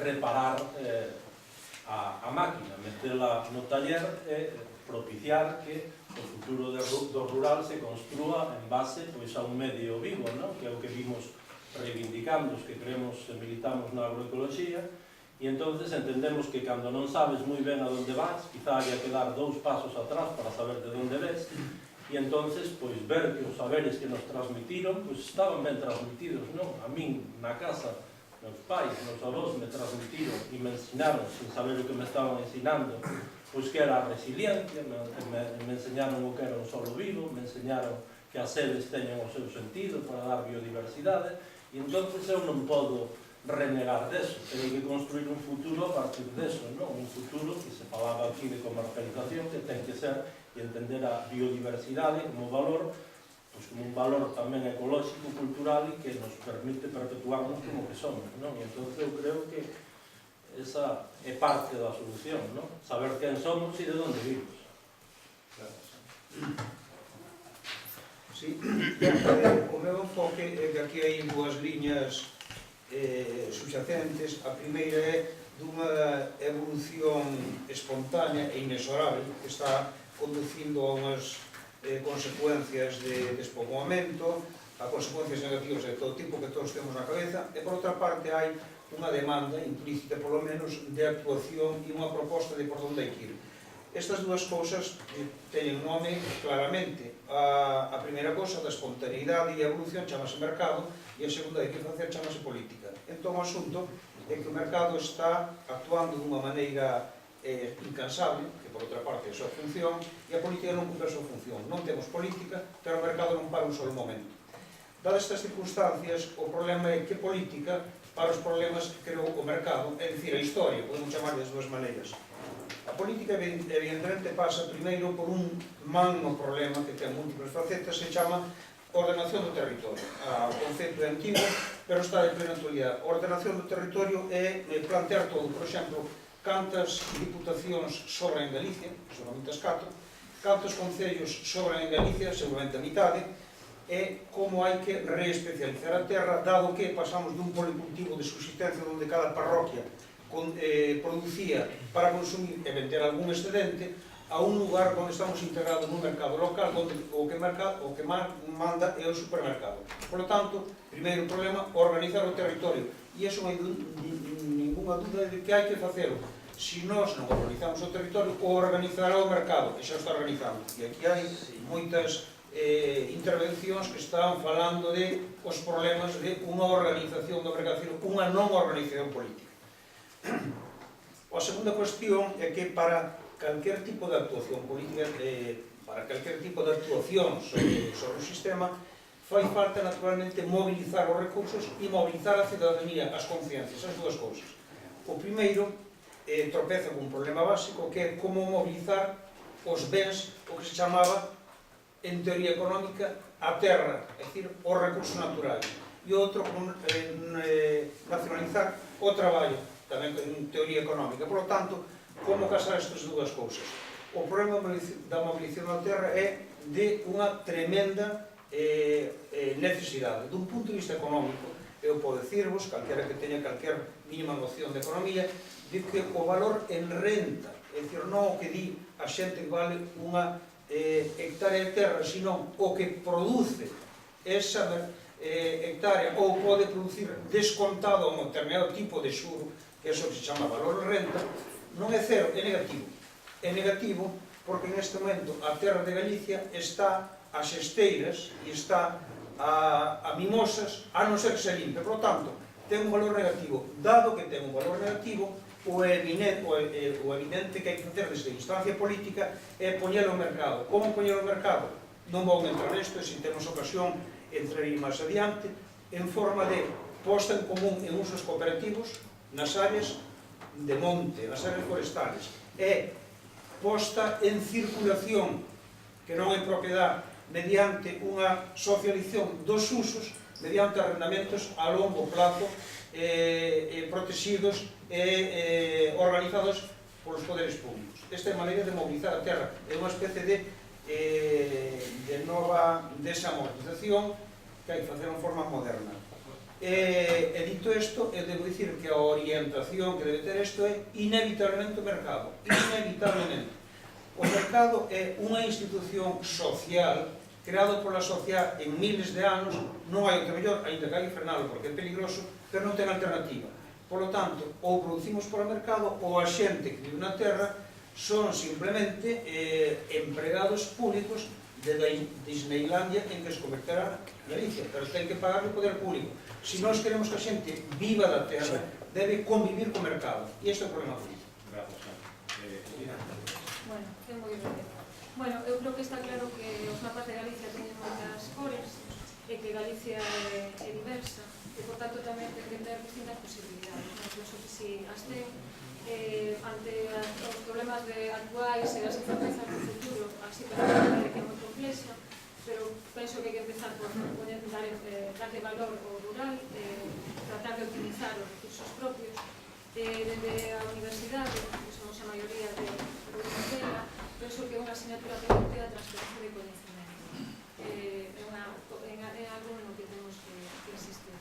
reparar a máquina, metela no taller e propiciar que o futuro do rural se construa en base a un medio vivo, que é o que vimos reivindicando os que creemos e militamos na agroecoloxía, e entonces entendemos que cando non sabes moi ben a donde vas, quizá haya que dar 2 pasos atrás para saber de onde ves, e entonces ver que os saberes que nos transmitiron estaban ben transmitidos, a min na casa, meus pais, meus avós me transmitiron e me ensinaron, sin saber o que me estaban ensinando, que era a resiliencia, me enseñaron o que era un solo vivo, me enseñaron que as sedes teñen o seu sentido para dar biodiversidade, e entonces eu non podo renegar deso, teño que construir un futuro a partir deso, un futuro que se falaba aquí de comercialización, que ten que ser e entender a biodiversidade como valor, como un valor tamén ecolóxico, cultural e que nos permite perpetuarnos como que somos, e entón eu creo que esa é parte da solución, saber quen somos e de onde vivimos. Sí, o meu enfoque é que aquí hai dúas liñas subxacentes. A primeira é dunha evolución espontánea e inexorable que está conducindo a unhas consecuencias de despoboamento, a consecuencias negativas de todo tipo que todos temos na cabeza, e por outra parte hai unha demanda implícita polo menos de actuación e unha proposta de por onde hai que ir. Estas dúas cousas teñen nome claramente. A primeira cousa da espontaneidade e a evolución chamase mercado, e a segunda de que facer chamase política. Entón o asunto é que o mercado está actuando dunha maneira incansable, que por outra parte é a súa función, e a política non cumpre a súa función. Non temos política, pero o mercado non para un solo momento. Dadas estas circunstancias, o problema é que política para os problemas que creou o mercado, é dicir, a historia, podemos chamar de dúas maneiras. A política, evidentemente, pasa primeiro por un magno problema que ten múltiples facetas, se chama ordenación do territorio. O concepto é antigo, pero está de plena actualidade. A ordenación do territorio é plantear todo, por exemplo, cantas diputacións sobran en Galicia, seguramente as 4, cantos concellos sobran en Galicia, seguramente a mitade, e como hai que reespecializar a terra, dado que pasamos dun policultivo de subsistencia onde cada parroquia producía para consumir e vender algún excedente, a un lugar onde estamos integrados nun mercado local onde o que manda é o supermercado. Por lo tanto, primeiro problema, organizar o territorio. E iso non hai ninguna dúda de que hai que facelo. Se nós non organizamos o territorio, o organizará o mercado, e xa está organizando. E aquí hai moitas intervencións que están falando de os problemas de unha organización do mercado, unha non organización política. A segunda cuestión é que para calquer tipo de actuación política, para calquer tipo de actuación sobre o sistema, fai falta naturalmente mobilizar os recursos e mobilizar a cidadanía, as conciencias, as dúas cousas. O primeiro tropeza con un problema básico que é como mobilizar os bens, o que se chamaba en teoría económica a terra, é dicir, os recursos naturais, e outro nacionalizar o traballo, tamén en teoría económica. Por lo tanto, como casar estas dúas cousas? O problema da mobilización da terra é de unha tremenda necesidade. Dun punto de vista económico, eu podo dicirvos, calquera que teña calquer mínima noción de economía, de que o valor en renta, é dicir, non o que di a xente que vale unha hectárea de terra, sino o que produce esa hectárea ou pode producir descontado a un determinado tipo de xuro, que é o que se chama valor en renta, non é cero, é negativo. É negativo porque neste momento a terra de Galicia está ás esteiras e está a mimosas, a non ser que se limpe. Por lo tanto, ten un valor negativo. Dado que ten un valor negativo, o evidente que hai que facer desde a instancia política é poñelo ao mercado. Como poñelo ao mercado? Non vou entrar nesto, se temos ocasión entrarei máis adiante, en forma de posta en común en usos cooperativos nas áreas de monte, nas áreas forestales, é posta en circulación, que non é propiedade, mediante unha socialización dos usos, mediante arrendamentos a longo plazo, protegidos e organizados polos poderes públicos. Esta é a maneira de mobilizar a terra, é unha especie de nova desamortización que hai que facer en forma moderna. E dito isto, eu debo dicir que a orientación que debe ter isto é inevitablemente o mercado. Inevitablemente. O mercado é unha institución social creado pola sociedade en miles de anos, non hai outra mellor, ainda que hai que frenalo porque é peligroso, pero non ten alternativa. Por lo tanto, ou producimos por o mercado ou a xente que vive na terra son simplemente empregados públicos de Disneylandia en que se converterá Galicia, pero ten que pagar o poder público. Se nós queremos que a xente viva da terra, debe convivir co mercado. E isto é o problema político. Bueno, é moi breve. Bueno, eu creo que está claro que os mapas de Galicia teñen moitas cores e que Galicia é diversa e, por tanto, tamén ten que ter distintas posibilidades. Non penso que si as ten ante os problemas actuais e as incertezas do futuro, así que é moi complexa, pero penso que hai que empezar por darle valor ao rural, tratar de optimizar os recursos propios. Desde a universidade, que somos a maioría de dela, penso que é unha asignatura pendente a transferencia de coñecemento. É algo no que temos que insistir.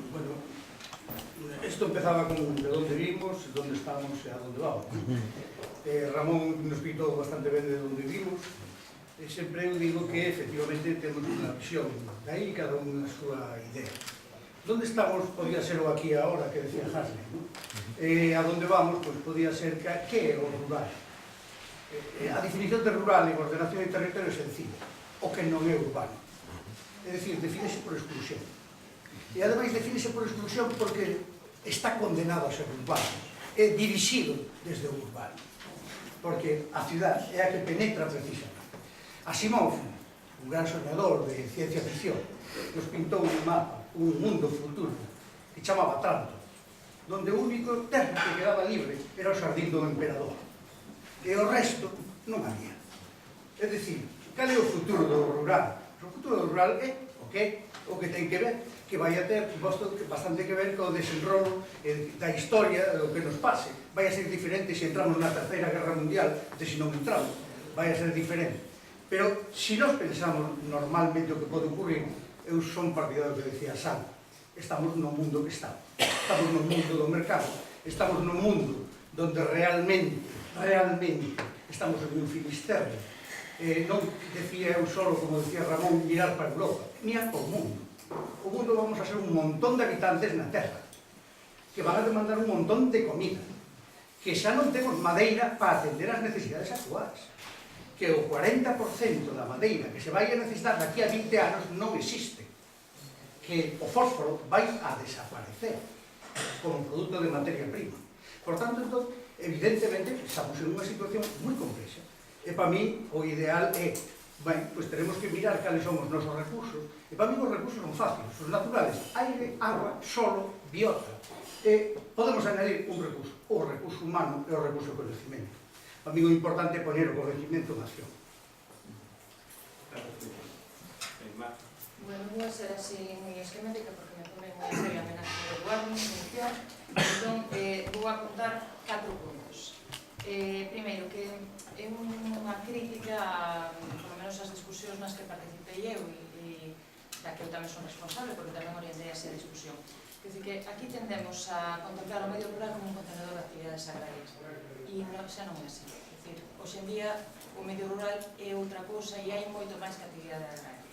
Bueno, esto empezaba con de onde vimos, donde estamos e a donde vamos. Ramón nos explicou bastante ben de onde vimos. Sempre eu digo que efectivamente temos unha visión, daí cada unha a súa idea. Donde estamos podía ser o aquí e agora que decía Hasley, ¿no? A donde vamos, pois podía ser que é o rural. A definición de rural en ordenación de territorio é sencilla, o que non é urbano. É dicir, defínese por exclusión. E ademais defínese por exclusión porque está condenado a ser urbano, é dirixido desde o urbano, porque a cidade é a que penetra precisamente. Asimov, un gran soñador de ciencia ficción, nos pintou un mapa, un mundo futuro, que chamaba Trantor, donde o único terra que quedaba libre era o xardín do emperador, e o resto non había. É dicir, cal é o futuro do rural? O futuro do rural é o que ten que ver, que vai a ter bastante que ver co desenrolo da historia do que nos pase. Vai a ser diferente se entramos na Terceira Guerra Mundial de se non entramos, vai a ser diferente. Pero se nós pensamos normalmente o que pode ocurrir, eu son partidario que decía Sal, estamos no mundo que estamos no mundo do mercado, estamos no mundo donde realmente estamos en un filisterre. Non decía eu solo, como decía Ramón, mirar para Europa, mirar para o mundo. O mundo vamos a ser un montón de habitantes na Terra, que van a demandar un montón de comida, que xa non temos madeira para atender as necesidades actuais, que o 40% da madeira que se vai a necesitar daqui a 20 anos non existe, que o fósforo vai a desaparecer como produto de materia prima. Por tanto, evidentemente, estamos en unha situación moi complexa. E para mí, o ideal é, pois teremos que mirar cales son os nosos recursos. E para mí os recursos son fáciles, os naturales, aire, agua, solo, biota. E podemos añadir un recurso, o recurso humano e o recurso de conhecimento. Para mí o importante é poner o conhecimento en acción. Bueno, vou a ser así moi esquemática porque me pone moi seria a amenaza de Eduardo iniciar. Entón, vou apuntar 4 puntos. Primeiro, que é unha crítica, polo menos as discusións nas que participei eu e da que eu tamén son responsable porque tamén orientei así a discusión. Quer dizer que aquí tendemos a contemplar o medio rural como un contenedor de actividades agrarias e xa non é así. Quer dizer, hoxe en día o medio rural é outra cousa e hai moito máis que actividade agraria.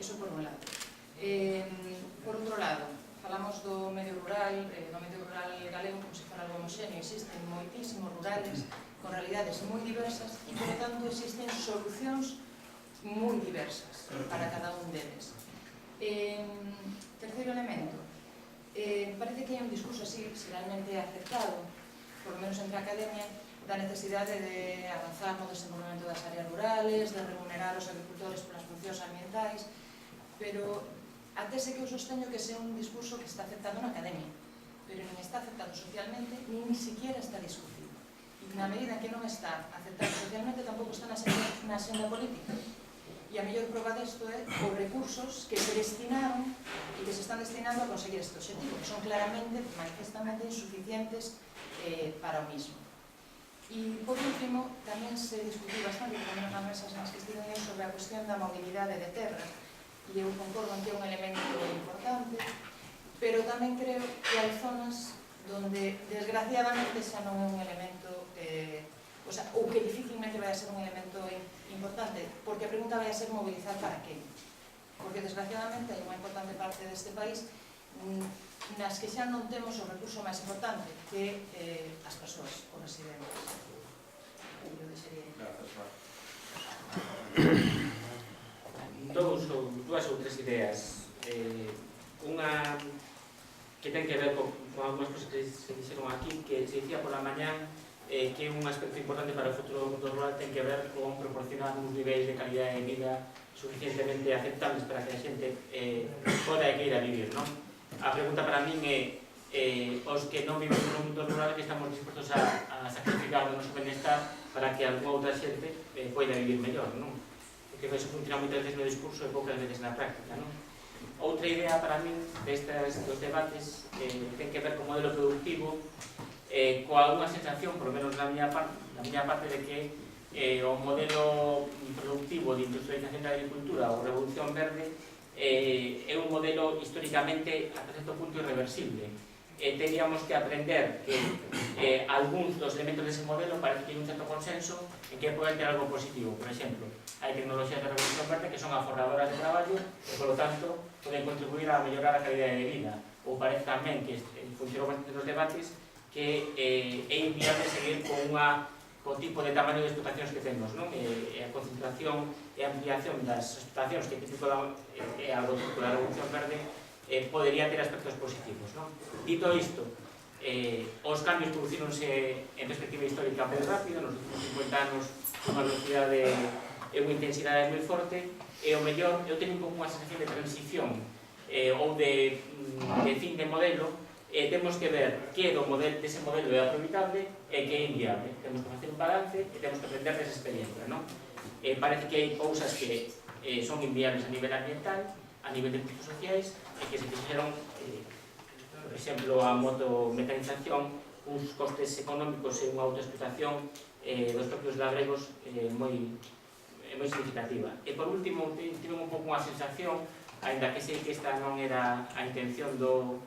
Eso por un lado. Por outro lado, falamos do medio rural galego como se fora algo homoxéneo. Existen moitísimos rurales con realidades moi diversas e, por tanto, existen solucións moi diversas para cada un deles. Terceiro elemento, parece que hai un discurso así, se realmente é aceptado, por lo menos entre a academia, da necesidade de avanzar no desenvolvemento das áreas rurales, de remunerar os agricultores polas funcións ambientais, pero atese que eu sosteño que ese é un discurso que está aceptado na academia, pero non está aceptado socialmente, ni siquiera está discutido. E na medida en que non está aceptado socialmente, tampouco está na senda política. E a mellor prova desto é os recursos que se destinaron e que se están destinando a conseguir este objetivo, que son claramente, manifestamente insuficientes para o mismo. E, por último, tamén se discutiu bastante, por menos nas mesas nas que estive eu, sobre a cuestión da mobilidade de terra. e eu concordo en que é un elemento importante, pero tamén creo que hai zonas donde desgraciadamente xa non é un elemento ou que dificilmente vai a ser un elemento importante, porque a pregunta vai a ser mobilizar para quen, porque desgraciadamente hai unha importante parte deste país nas que xa non temos o recurso máis importante que as persoas, os residentes. Eu deixaría aí. Dous ou tres ideas. Unha que ten que ver con algumas cosas que se dixeron aquí, que se dicía por la mañán que un aspecto importante para o futuro do mundo rural ten que ver con proporcionar uns niveis de calidad de vida suficientemente aceptables para que a xente poda ir a vivir, non? A pregunta para min é os que non vivimos no mundo rural que estamos dispostos a sacrificar o noso benestar para que algunha outra xente poida vivir mellor, non? Porque eso funciona moitas veces no discurso e poucas veces na práctica, non? Outra idea para min dos debates ten que ver co modelo productivo coa unha sensación, por lo menos na miña parte, de que o modelo productivo de industrialización da agricultura ou revolución verde é un modelo históricamente ata certo punto irreversible. Teríamos que aprender que algúns dos elementos dese modelo parece que hai un certo consenso en que poden ter algo positivo. Por exemplo, hai tecnoloxías de revolución verde que son aforradoras de traballo e, polo tanto, poden contribuir a mellorar a calidad de vida. Ou parece tamén que funcionou bastante nos debates que é inviable seguir con o tipo de tamaño de explotacións que temos, non? A concentración e a ampliación das explotacións que é típico da revolución verde podería ter aspectos positivos, non? Dito isto, os cambios producíronse en perspectiva histórica moi rápido, nos últimos 50 anos unha velocidade e unha intensidade moi forte, e o mellor, eu teño un pouco unha sensación de transición ou de fin de modelo, temos que ver que dese modelo é aproveitable e que é inviable. Temos que facer un balance e temos que aprender desa experiencia, non? Parece que hai cousas que son inviables a nivel ambiental, a nivel de custos sociais, e que se fixeron, por exemplo, a motomecanización, uns costes económicos e unha autoexplotación dos propios labregos moi significativa. E por último, tive un pouco unha sensación, ainda que sei que esta non era a intención do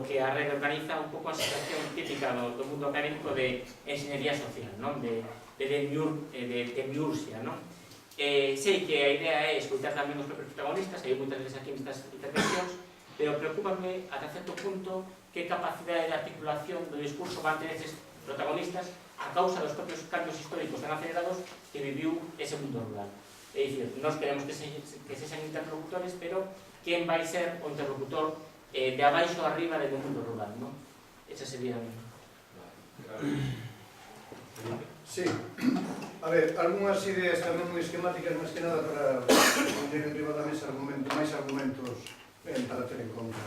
que a rede organiza, un pouco a sensación típica do mundo académico de enxeñería social, non? De demiurxia, non? Sei que a idea é escoitar tamén os propios protagonistas, hai moitas veces aquí nestas intervencións, pero preocúpame ata certo punto que capacidade de articulación do discurso van ter estes protagonistas a causa dos propios cambios históricos tan acelerados que viviu ese mundo rural. É dicir, nós queremos que sexan interlocutores, pero quen vai ser o interlocutor de abaixo a arriba do mundo rural, non? Esa sería a minha. Sí. A ver, algunhas ideas tamén moi esquemáticas, máis que nada para poner en riba da mesa máis argumentos para ter en conta.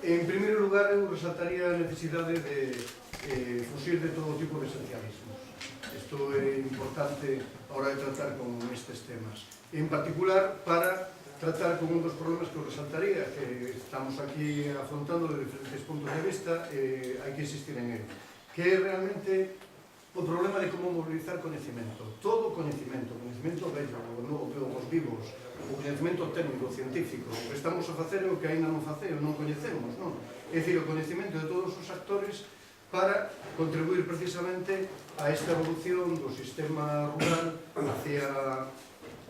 En primeiro lugar, eu resaltaría a necesidade de fuxir de todo tipo de esencialismos. Isto é importante a hora de tratar con estes temas. En particular, para tratar con un dos problemas que eu resaltaría, que estamos aquí afrontando de diferentes puntos de vista, hai que insistir en ele, que é realmente o problema de como mobilizar coñecemento. Todo coñecemento bello, os vivos, o coñecemento técnico, científico, o que estamos a facer o que ainda non coñecemos, non? É dicir, o coñecemento de todos os actores para contribuir precisamente a esta evolución do sistema rural hacia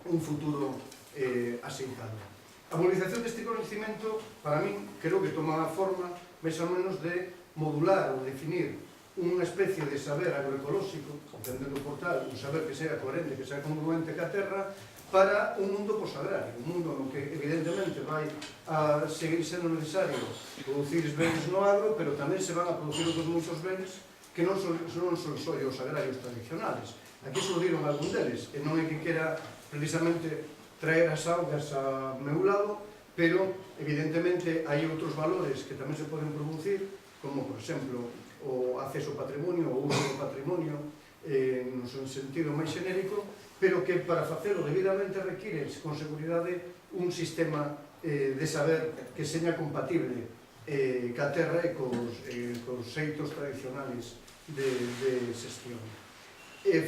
un futuro asentado. A mobilización deste conhecimento, para min, creo que toma a forma, máis ou menos, de modular ou definir unha especie de saber agroecolóxico, entendendo por tal, un saber que sea coherente, que sea congruente ca terra, para un mundo posagrario, un mundo no que, evidentemente, vai a seguir sendo necesario producir bens no agro, pero tamén se van a producir outros moitos bens que non son só os agrarios tradicionales. Aquí surdiron algún deles, e non é que quera precisamente traer as augas a meu lado, pero evidentemente hai outros valores que tamén se poden producir, como por exemplo o acceso ao patrimonio, o uso do patrimonio no sentido máis xenérico, pero que para facelo debidamente require con seguridade un sistema de saber que seña compatible ca terra e cos xeitos tradicionales de xestión.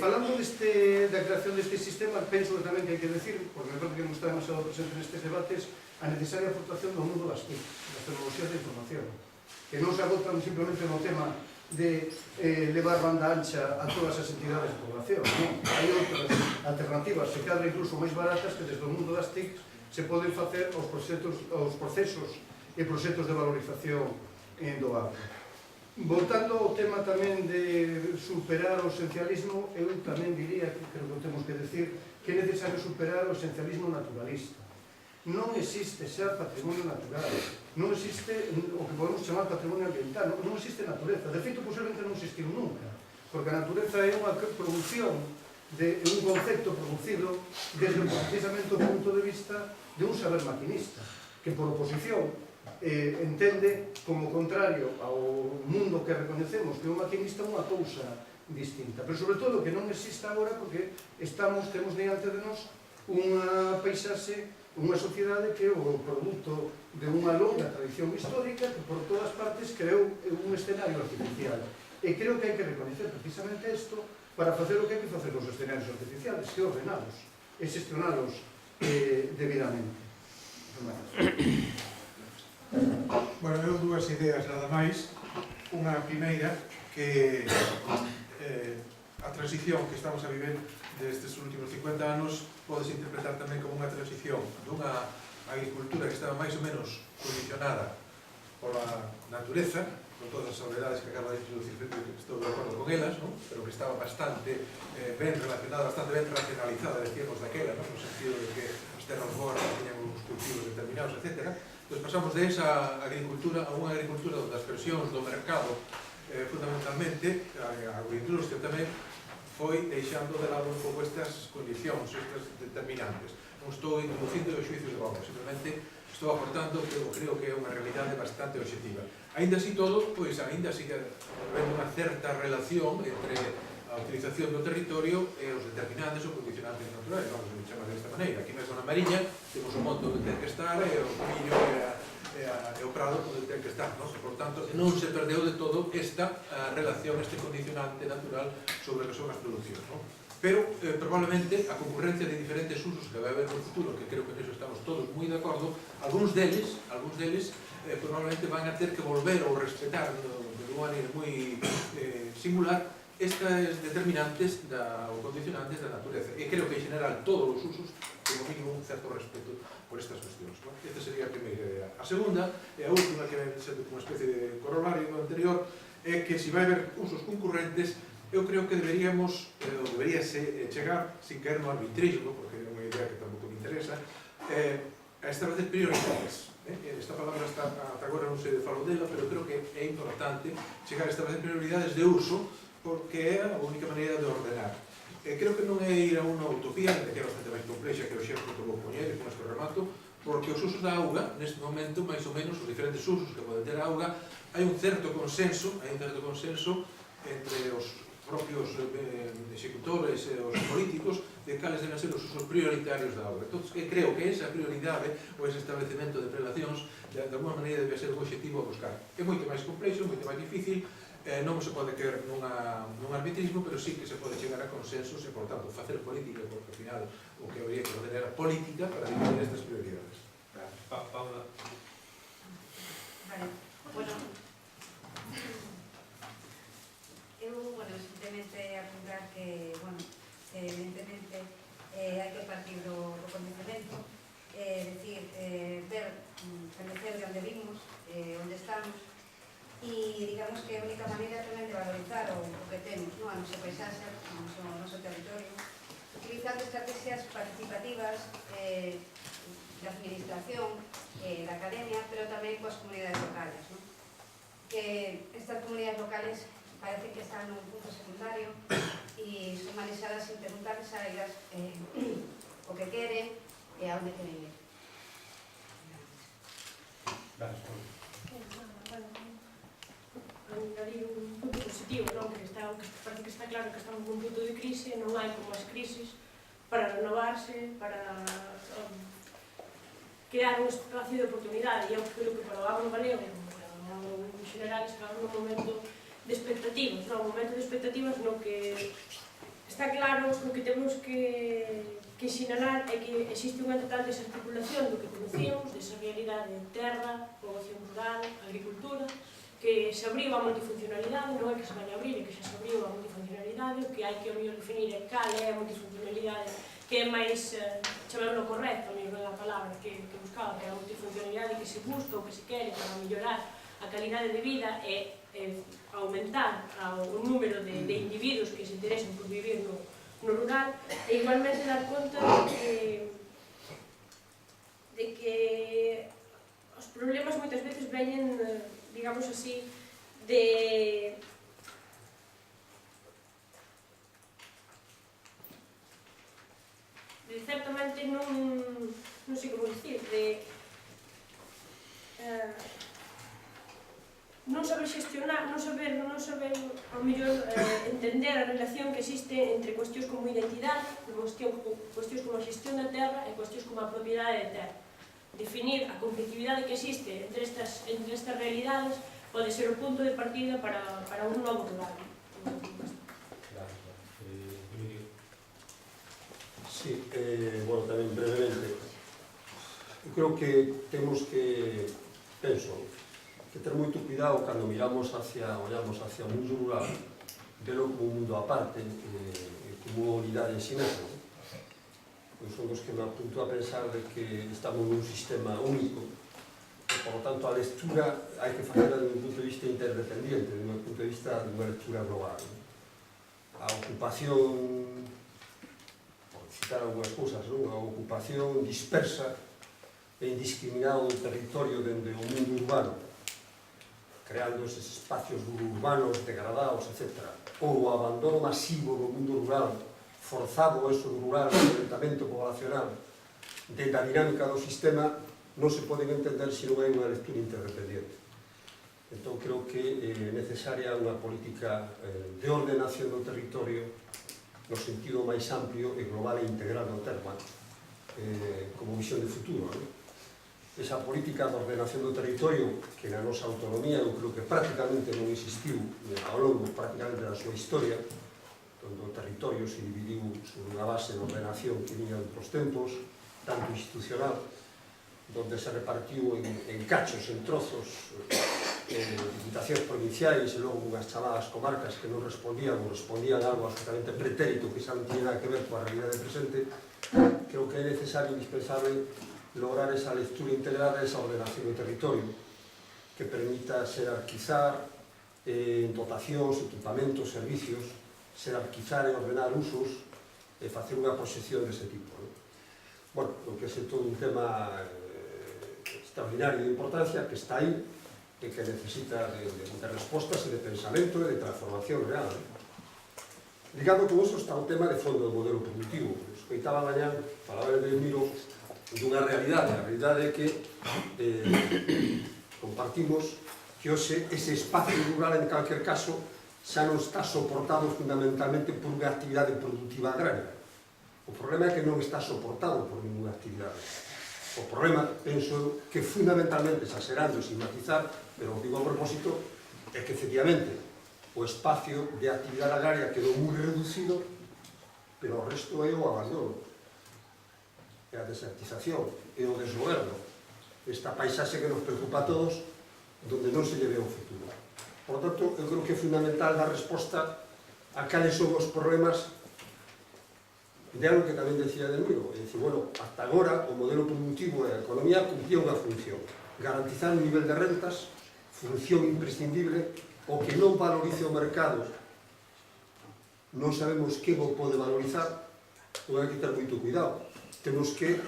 Falando da creación deste sistema, penso que tamén que hai que decir, porque me parece que non está demasiado presente nestes debates, a necesaria aportación do mundo das TIC, das tecnologías de información, que non se agotan simplemente no tema de levar banda ancha a todas as entidades de población, non? Hai outras alternativas, se cadra incluso máis baratas, que desde o mundo das TIC se poden facer os procesos e proxectos de valorización do agro. Voltando ao tema tamén de superar o esencialismo, eu tamén diría, que creo que temos que decir, que é necesario superar o esencialismo naturalista. Non existe xa patrimonio natural, non existe o que podemos chamar patrimonio ambiental, non existe natureza. De feito, posiblemente non existiu nunca, porque a natureza é unha produción de un concepto producido desde precisamente o punto de vista de un saber maquinista, que por oposición entende como contrario ao mundo que recoñecemos que é un maquinista unha cousa distinta, pero sobre todo que non existe agora porque temos diante de nós unha paisaxe, unha sociedade que é o produto de unha longa tradición histórica que por todas partes creou un escenario artificial, e creo que hai que recoñecer precisamente isto para facer o que hai que facer os escenarios artificiales, que ordenalos e xestionalos debidamente. Bueno, eu dúas ideas nada máis. Unha primeira, que a transición que estamos a viver destes últimos 50 anos podes interpretar tamén como unha transición dunha agricultura que estaba máis ou menos condicionada pola natureza, con todas as soledades que acaba de introducir, estou de acordo con elas, non? Pero que estaba bastante ben relacionada, bastante ben racionalizada, decíamos daquela, non? No sentido de que as terras boas tenían uns cultivos determinados, etc. Entón pasamos de esa agricultura a unha agricultura onde as presións do mercado fundamentalmente a agroindustria tamén foi deixando de lado un pouco estas condicións, estas determinantes. Non estou introducindo os xuicios de valor, simplemente estou aportando que eu creo que é unha realidade bastante obxectiva. Ainda así todo, pois ainda sigue habendo unha certa relación entre a utilización do territorio e os determinantes ou condicionantes naturais, vamos a chamar desta maneira. Aquí mesmo na Mariña temos o monte onde ten que estar e o millo e o prado onde ten que estar, non? Por tanto, non se perdeu de todo esta relación, este condicionante natural sobre o que son as produccións, non? Pero, probablemente, a concurrencia de diferentes usos que vai haber no futuro, que creo que nisso estamos todos moi de acordo, algúns deles probablemente van a ter que volver ou respetar de unha maneira moi singular estas determinantes ou condicionantes da natureza. E creo que, en general, todos os usos ten o mínimo un certo respeto por estas cuestións. Esta sería a primeira idea. A segunda, e a última, que vai ser unha especie de corolario do anterior, é que se vai haber usos concurrentes, eu creo que deberíamos, ou deberíase chegar, sin caer no arbitrismo, porque é unha idea que tampouco me interesa, a establecer prioridades. Esta palabra ata agora non se falou dela, pero creo que é importante chegar a establecer prioridades de uso, porque é a única maneira de ordenar. Creo que non é ir a unha utopía, que é bastante máis complexa que o exemplo que vou poñer, e con este remato, porque os usos da auga, neste momento, máis ou menos, os diferentes usos que pode ter a auga, hai un certo consenso entre os propios executores e os políticos de cales deben ser os usos prioritarios da auga. Entón, creo que esa prioridade ou ese establecemento de prelacións de alguma maneira debe ser un objetivo a buscar. É moito máis complexo, moito máis difícil, non se pode caer nun arbitrismo, pero sí que se pode chegar a consensos e, por tanto, facer política, porque, ao final, o que habría que fazer era política para definir estas prioridades. Paula. Vale, bueno, eu, simplemente apuntar que, evidentemente, hai que partir do conhecemento, decir, ver, conocer de onde vimos, onde estamos, e digamos que a única maneira tamén de valorizar o que temos, a nosa paisaxe, o noso territorio, utilizando estrategias participativas da administración, da academia, pero tamén coas comunidades locales. Que estas comunidades locales parece que están nun punto secundario e son manexadas sin preguntarles a elas o que queren e a onde queren ir. Añadir un punto positivo, non? Que parece que está claro que estamos nun punto de crise, non hai como as crisis para renovarse, para crear un espacio de oportunidade, e eu creo que para o agro galego, en general, estamos nun momento de expectativas, un momento de expectativas no que está claro que o que temos que sinalar é que existe unha total desarticulación do que conocíamos, desa realidade de terra, poboación rural, agricultura, que se abriu a multifuncionalidade, non é que se vai a abrir, é que xa se abriu a multifuncionalidade, o que hai que o mellor definir é cal é a multifuncionalidade que é máis, chamémoslo correcto, a mellor da palabra, que buscaba, que é a multifuncionalidade que se busca ou que se quere para mellorar a calidade de vida e aumentar o número de individuos que se interesan por vivir no rural, e igualmente dar conta de que os problemas moitas veces veñen, digamos así, de certamente non sei como dicir, de non saber xestionar, non saber ao mellor entender a relación que existe entre cuestións como identidade, cuestións como a xestión da terra e cuestións como a propiedade de terra. Definir a competitividade que existe entre estas realidades pode ser o punto de partida para un novo rural. Sí, bueno, tamén brevemente. Eu creo que temos que, penso, que ter moito cuidado cando olhamos hacia o mundo rural, velo como un mundo aparte, como unha unidade en si mesmo. Pois son dos que me apunto a pensar de que estamos nun sistema único, e, por lo tanto, a lectura hai que facela desde un punto de vista interdependiente, desde un punto de vista de unha lectura global. A ocupación, por citar algunhas cousas, a ocupación dispersa e indiscriminada do territorio dende o mundo urbano, creando eses espacios urbanos degradados, etc. Ou o abandono masivo do mundo rural, forzado eso rural, o enfrentamento poblacional, de da dinámica do sistema, non se poden entender se non hai unha lectura interdependiente. Entón, creo que é necesaria unha política de ordenación do territorio no sentido máis amplio e global e integral do termo, como visión de futuro. Esa política de ordenación do territorio que na nosa autonomía eu creo que prácticamente non existiu ao longo prácticamente da súa historia, onde o territorio se dividiu sobre unha base de ordenación que viña de outros tempos, tanto institucional, donde se repartiu en cachos, en trozos, diputacións provinciais e logo unhas chamadas comarcas que non respondían ou respondían algo absolutamente pretérito que xa non tiña nada que ver coa realidade presente. Creo que é necesario, indispensable, lograr esa lectura integrada, esa ordenación do territorio que permita xerarquizar dotacións, equipamentos, servicios, xerarquizar e ordenar usos e facer unha proxección dese tipo. Bueno, o que é todo un tema extraordinario de importancia que está aí e que necesita de respostas e de pensamento e de transformación real. Ligado con eso está o tema de fondo do modelo productivo. Escoitaba mañá, falaba de Miro, dunha realidade, a realidade que compartimos que hoxe ese espacio rural en calquer caso xa non está soportado fundamentalmente por unha actividade productiva agraria. O problema é que non está soportado por ninguna actividade. O problema, penso que fundamentalmente, exagerando e sin matizar, pero o digo a propósito, é que efectivamente o espacio de actividade agraria quedou moi reducido, pero o resto é o abandono, é a desertización, é o desgoberno, esta paisaxe que nos preocupa a todos, donde non se lle ve o futuro. Por lo tanto, eu creo que é fundamental dar resposta a cales son os problemas de algo que tamén decía de Miro, é dicir, bueno, hasta agora o modelo productivo e a economía cumplía unha función, garantizar un nivel de rentas, función imprescindible, o que non valorice o mercado, non sabemos quen o pode valorizar, non hai que ter moito cuidado. Temos que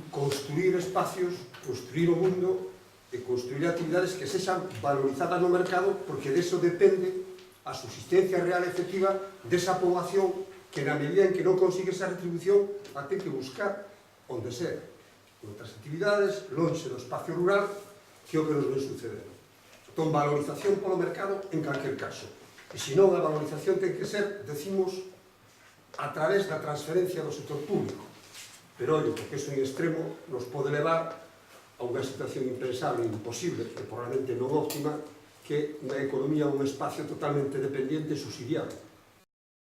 construir espacios, construir o mundo e construir actividades que sexan valorizadas no mercado, porque deso depende a subsistencia real e efectiva desa poboación que na medida en que non consigue esa retribución a ten que buscar onde ser, en outras actividades, lonxe do espacio rural, que é o que nos ven suceder. Entón, valorización polo mercado en calquer caso. E se non, a valorización ten que ser, decimos, a través da transferencia do sector público. Pero, ollo, porque eso en extremo nos pode levar a unha situación impensable, imposible, e probablemente non óptima, que na economía un espacio totalmente dependiente e subsidiado.